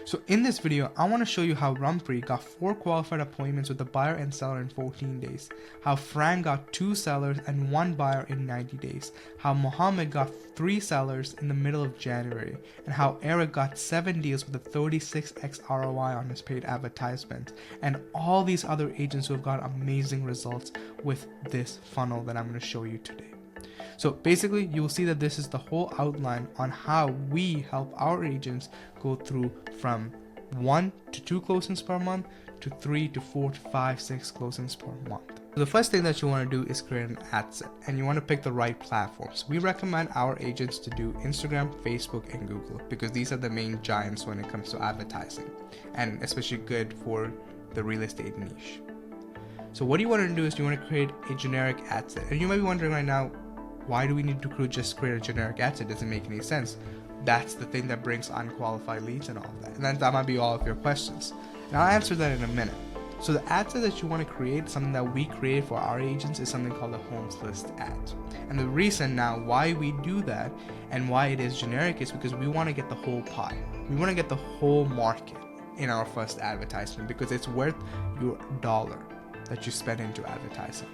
So in this video, I want to show you how Rumpree got 4 qualified appointments with the buyer and seller in 14 days, how Fran got 2 sellers and 1 buyer in 90 days, how Mohammed got 3 sellers in the middle of January, and how Eric got 7 deals with a 36x ROI on his paid advertisement, and all these other agents who have got amazing results with this funnel that I'm going to show you today. So basically, you will see that this is the whole outline on how we help our agents go through from 1 to 2 closings per month to 3 to 4 to 5, 6 closings per month. So the first thing that you want to do is create an ad set, and you want to pick the right platforms. We recommend our agents to do Instagram, Facebook, and Google because these are the main giants when it comes to advertising, and especially good for the real estate niche. So what you want to do is you want to create a generic ad set, and you might be wondering right now, why do we need to just create a generic ad set? It doesn't make any sense. That's the thing that brings unqualified leads and all of that. And that might be all of your questions. And I'll answer that in a minute. So the ad set that you want to create, something that we create for our agents, is something called a homes list ad. And the reason now why we do that and why it is generic is because we want to get the whole pie. We want to get the whole market in our first advertisement because it's worth your dollar that you spend into advertising.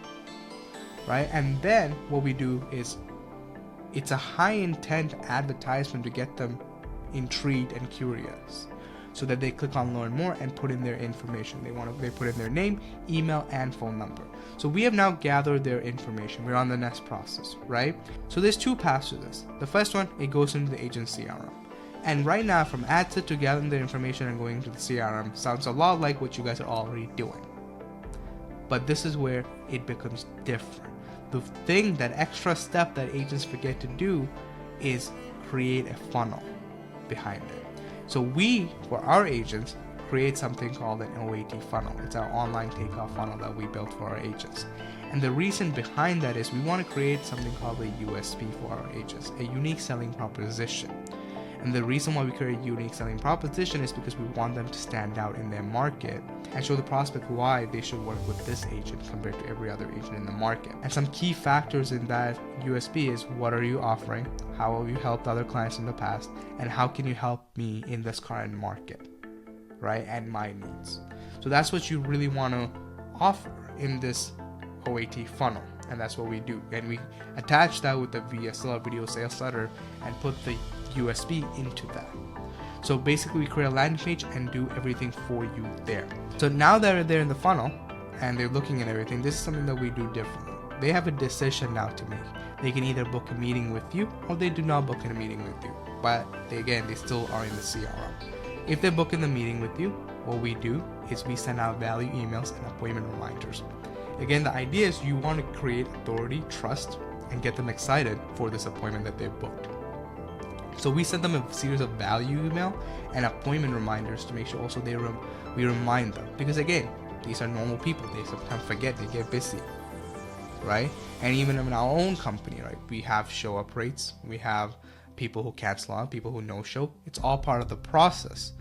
Right? And then what we do is it's a high intent advertisement to get them intrigued and curious so that they click on learn more and put in their information. They put in their name, email, and phone number. So we have now gathered their information. We're on the next process, right? So there's 2 paths to this. The first one, it goes into the agent CRM. And right now from ad set to gathering their information and going to the CRM sounds a lot like what you guys are already doing. But this is where it becomes different. The thing, that extra step that agents forget to do is create a funnel behind it. So we, for our agents, create something called an OAT funnel. It's our online takeoff funnel that we built for our agents. And the reason behind that is we want to create something called a USP for our agents, a unique selling proposition. And the reason why we create a unique selling proposition is because we want them to stand out in their market and show the prospect why they should work with this agent compared to every other agent in the market. And some key factors in that USP is, what are you offering? How have you helped other clients in the past? And how can you help me in this current market, right? And my needs. So that's what you really want to offer in this OAT funnel. And that's what we do. And we attach that with the VSL, video sales letter, and put the USB into that. So basically we create a landing page and do everything for you there. So now that they're in the funnel and they're looking at everything, this is something that we do differently. They have a decision now to make. They can either book a meeting with you or they do not book a meeting with you. But they still are in the CRM. If they book in the meeting with you, what we do is we send out value emails and appointment reminders. Again, the idea is you want to create authority, trust, and get them excited for this appointment that they've booked. So we send them a series of value email and appointment reminders to make sure also we remind them. Because again, these are normal people. They sometimes forget, they get busy, right? And even in our own company, right, we have show up rates. We have people who cancel on, people who no show. It's all part of the process.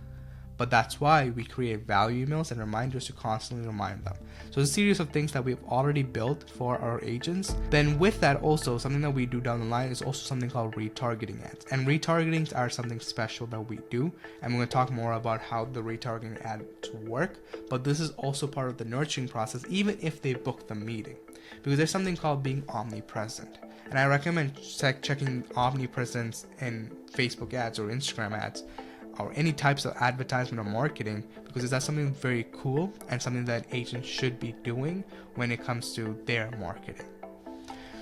But that's why we create value emails and reminders to constantly remind them. So it's a series of things that we've already built for our agents. Then with that also, something that we do down the line is also something called retargeting ads. And retargetings are something special that we do. And we're going to talk more about how the retargeting ads work. But this is also part of the nurturing process, even if they book the meeting. Because there's something called being omnipresent. And I recommend checking omnipresence in Facebook ads or Instagram ads, or any types of advertisement or marketing, because that's something very cool and something that agents should be doing when it comes to their marketing.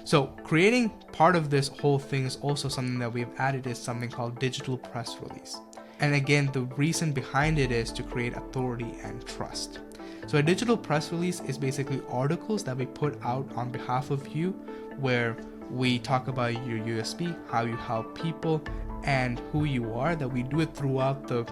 So creating part of this whole thing is also something that we've added is something called digital press release. And again, the reason behind it is to create authority and trust. So a digital press release is basically articles that we put out on behalf of you where we talk about your USP, how you help people, and who you are, that we do it throughout the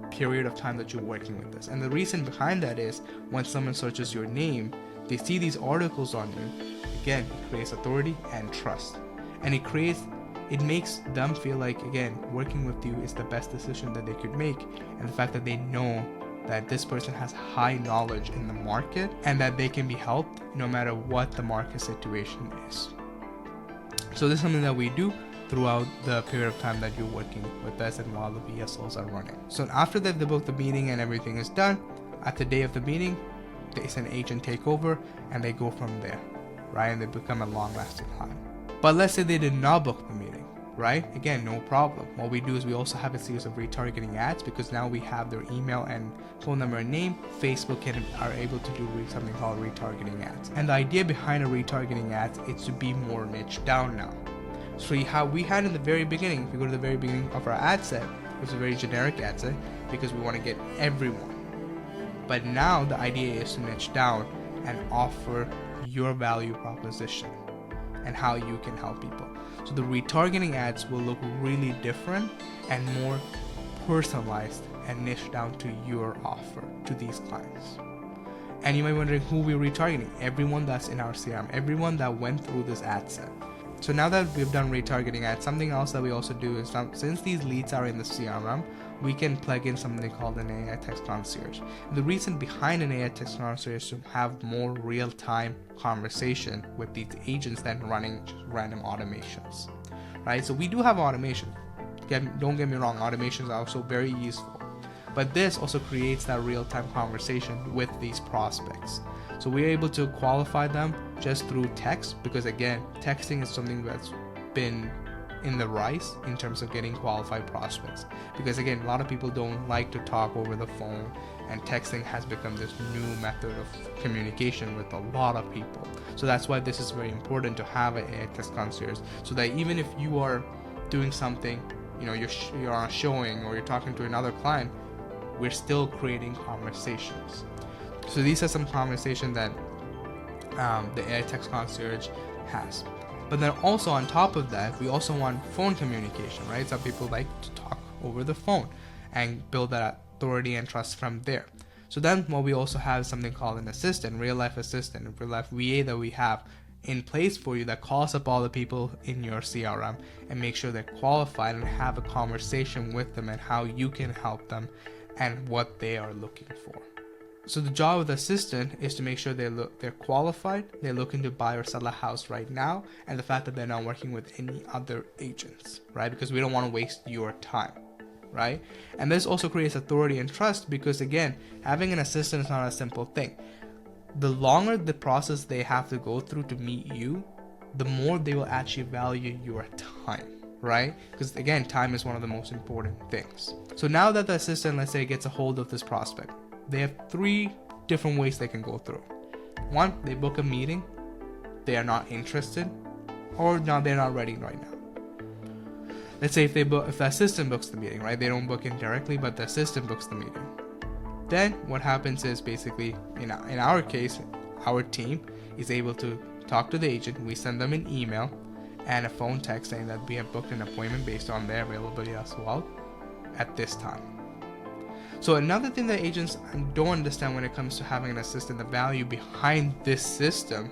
period of time that you're working with us. And the reason behind that is when someone searches your name, they see these articles on you. Again, it creates authority and trust. And it makes them feel like, again, working with you is the best decision that they could make. And the fact that they know that this person has high knowledge in the market and that they can be helped no matter what the market situation is. So this is something that we do. throughout the period of time that you're working with us and while the VSLs are running. So after they've booked the meeting and everything is done, at the day of the meeting, they send agent takeover and they go from there, right? And they become a long-lasting client. But let's say they did not book the meeting, right? Again, no problem. What we do is we also have a series of retargeting ads, because now we have their email and phone number and name. Facebook are able to do something called retargeting ads. And the idea behind a retargeting ads is to be more niche down now. So how we had in the very beginning, if you go to the very beginning of our ad set, it was a very generic ad set because we want to get everyone. But now the idea is to niche down and offer your value proposition and how you can help people. So the retargeting ads will look really different and more personalized and niche down to your offer to these clients. And you might be wondering who we're retargeting. Everyone that's in our CRM, everyone that went through this ad set. So now that we've done retargeting ads, something else that we also do is, since these leads are in the CRM, we can plug in something called an AI Text Concierge. And the reason behind an AI Text Concierge is to have more real-time conversation with these agents than running just random automations, right? So we do have automation. Don't get me wrong, automations are also very useful. But this also creates that real-time conversation with these prospects. So we're able to qualify them just through text, because again, texting is something that's been in the rise in terms of getting qualified prospects. Because again, a lot of people don't like to talk over the phone, and texting has become this new method of communication with a lot of people. So that's why this is very important to have an AI Text Concierge, so that even if you are doing something, you're on a showing or you're talking to another client, we're still creating conversations. So these are some conversations that the AI Text Concierge has. But then also on top of that, we also want phone communication, right? Some people like to talk over the phone and build that authority and trust from there. So then what we also have is something called an assistant, real life assistant, a real life VA that we have in place for you that calls up all the people in your CRM and make sure they're qualified and have a conversation with them and how you can help them and what they are looking for. So the job of the assistant is to make sure they're qualified, they're looking to buy or sell a house right now, and the fact that they're not working with any other agents, right? Because we don't want to waste your time, right? And this also creates authority and trust, because again, having an assistant is not a simple thing. The longer the process they have to go through to meet you, the more they will actually value your time, right? Because again, time is one of the most important things. So now that the assistant, let's say, gets a hold of this prospect, they have 3 different ways they can go through. 1, they book a meeting, they are not interested, or no, they're not ready right now. Let's say if the assistant books the meeting, right? They don't book in directly, but the assistant books the meeting. Then what happens is basically, in our case, our team is able to talk to the agent. We send them an email and a phone text saying that we have booked an appointment based on their availability as well at this time. So another thing that agents don't understand when it comes to having an assistant, the value behind this system,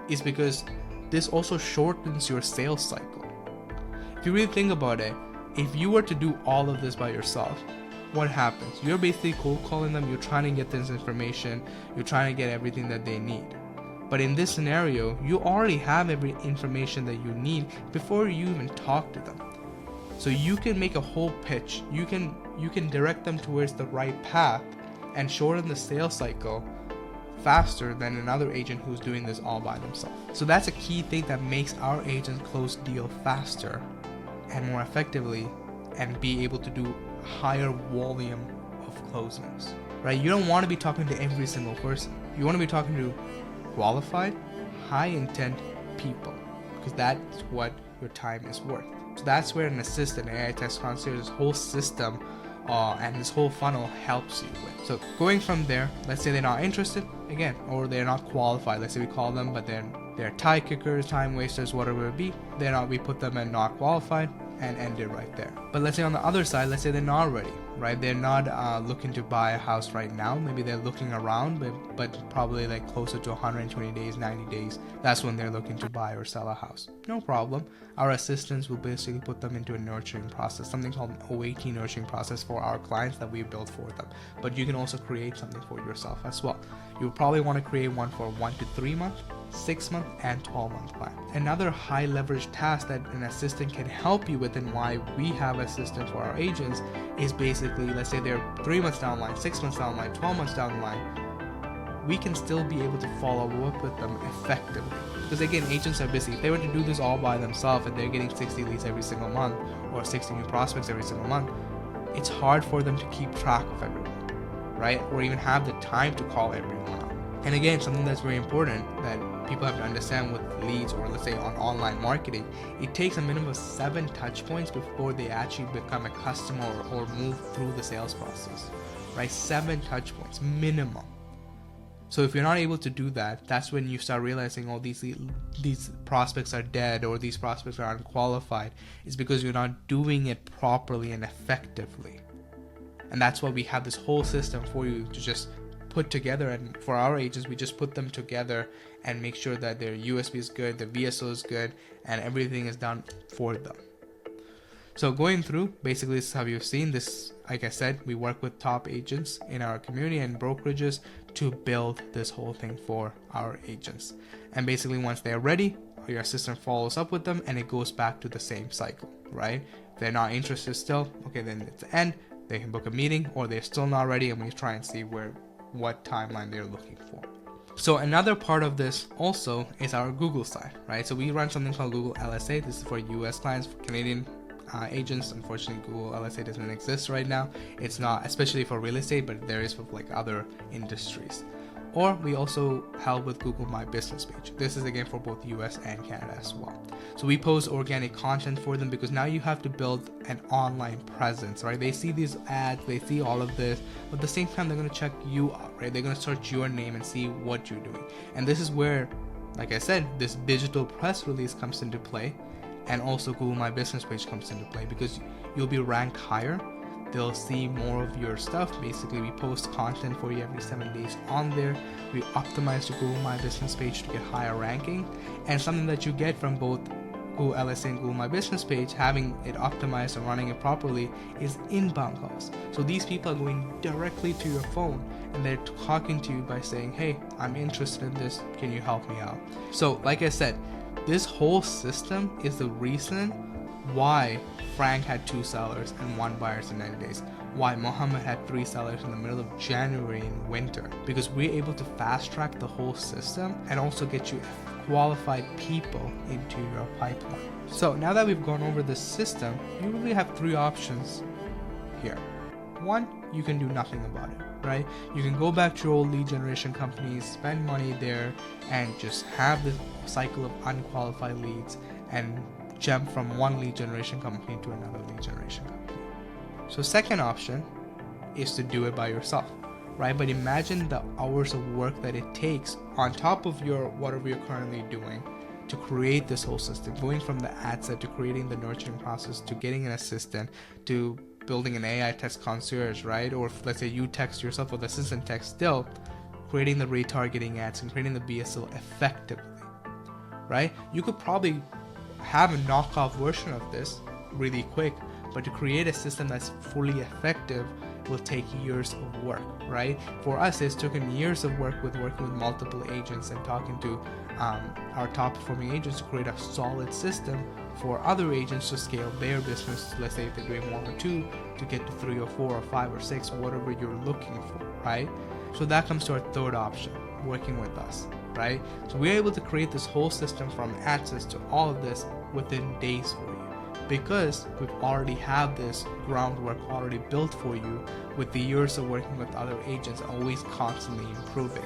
is because this also shortens your sales cycle. If you really think about it, if you were to do all of this by yourself, what happens? You're basically cold calling them, you're trying to get this information, you're trying to get everything that they need. But in this scenario, you already have every information that you need before you even talk to them. So you can make a whole pitch, you can direct them towards the right path and shorten the sales cycle faster than another agent who's doing this all by themselves. So that's a key thing that makes our agents close deal faster and more effectively and be able to do higher volume of closings, right? You don't want to be talking to every single person. You want to be talking to qualified, high intent people, because that's what your time is worth. So that's where an assistant, AI Text Concierge, this whole system and this whole funnel helps you with. So going from there, let's say they're not interested again, or they're not qualified. Let's say we call them, but they're tie kickers, time wasters, whatever it be. We put them in not qualified and end it right there. But let's say on the other side, let's say they're not ready, right? They're not looking to buy a house right now. Maybe they're looking around, but probably like closer to 120 days, 90 days. That's when they're looking to buy or sell a house. No problem. Our assistants will basically put them into a nurturing process, something called an OAT nurturing process for our clients that we build for them. But you can also create something for yourself as well. You'll probably want to create one for 1 to 3 months, 6-month and 12-month plan. Another high leverage task that an assistant can help you with, and why we have assistant for our agents, is basically, let's say they're 3 months down the line, 6 months down the line, 12 months down the line, we can still be able to follow up with them effectively. Because again, agents are busy. If they were to do this all by themselves and they're getting 60 leads every single month or 60 new prospects every single month, it's hard for them to keep track of everyone, right? Or even have the time to call everyone up. And again, something that's very important that people have to understand with leads, or let's say on online marketing, it takes a minimum of 7 touch points before they actually become a customer or move through the sales process, right? 7 touch points minimum. So if you're not able to do that, that's when you start realizing, oh, these prospects are dead or these prospects are unqualified. It's because you're not doing it properly and effectively. And that's why we have this whole system for you to just put together. And for our agents, we just put them together and make sure that their USB is good, their VSO is good, and everything is done for them. So going through, basically this is how you've seen this. Like I said, we work with top agents in our community and brokerages to build this whole thing for our agents. And basically once they're ready, your assistant follows up with them and it goes back to the same cycle, right? If they're not interested still, okay, then it's the end. They can book a meeting, or they're still not ready and we try and see what timeline they're looking for. So another part of this also is our Google side, right? So we run something called Google LSA. This is for US clients, for Canadian agents. Unfortunately, Google LSA doesn't exist right now. It's not, especially for real estate, but there is for like other industries. Or we also help with Google My Business page. This is again for both US and Canada as well. So we post organic content for them, because now you have to build an online presence, right? They see these ads, they see all of this, but at the same time, they're going to check you out, right? They're going to search your name and see what you're doing. And this is where, like I said, this digital press release comes into play. And also Google My Business page comes into play, because you'll be ranked higher. They'll see more of your stuff. Basically, we post content for you every 7 days on there. We optimize the Google My Business page to get higher ranking. And something that you get from both Google LSA and Google My Business page, having it optimized and running it properly, is inbound calls. So these people are going directly to your phone and they're talking to you by saying, hey, I'm interested in this. Can you help me out? So like I said, this whole system is the reason why Frank had 2 sellers and 1 buyer in 90 days. Why Mohammed had 3 sellers in the middle of January in winter. Because we're able to fast track the whole system and also get you qualified people into your pipeline. So now that we've gone over this system, you really have 3 options here. 1, you can do nothing about it, right? You can go back to your old lead generation companies, spend money there, and just have this cycle of unqualified leads and jump from one lead generation company to another lead generation company. So second option is to do it by yourself, right? But imagine the hours of work that it takes on top of your whatever you're currently doing to create this whole system, going from the ad set to creating the nurturing process to getting an assistant to building an AI text concierge, right? Or if, let's say you text yourself or the assistant text, still creating the retargeting ads and creating the BSL effectively, right? You could probably have a knockoff version of this really quick, but to create a system that's fully effective will take years of work, right? For us, it's taken years of work with working with multiple agents and talking to our top performing agents to create a solid system for other agents to scale their business. Let's say if they're doing 1 or 2 to get to 3 or 4 or 5 or 6, whatever you're looking for, right? So that comes to our third option, working with us, right? So we're able to create this whole system from access to all of this within days for you, because we've already have this groundwork already built for you with the years of working with other agents, always constantly improving.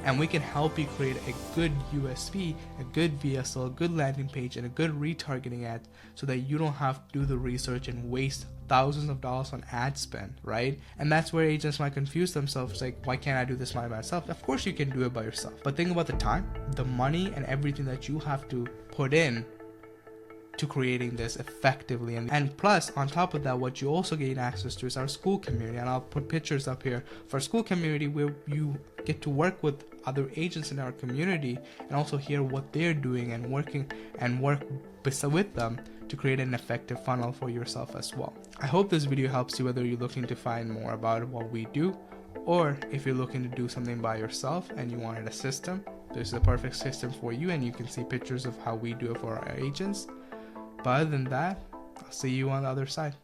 And we can help you create a good USP, a good VSL, a good landing page, and a good retargeting ad, so that you don't have to do the research and waste thousands of dollars on ad spend, right? And that's where agents might confuse themselves, like, why can't I do this by myself? Of course you can do it by yourself, but think about the time, the money, and everything that you have to put in to creating this effectively. And plus, on top of that, what you also gain access to is our school community, and I'll put pictures up here for our school community, where you get to work with other agents in our community and also hear what they're doing and work with them to create an effective funnel for yourself as well. I hope this video helps you, whether you're looking to find more about what we do, or if you're looking to do something by yourself and you wanted a system this is a perfect system for you, and you can see pictures of how we do it for our agents. But other than that, I'll see you on the other side.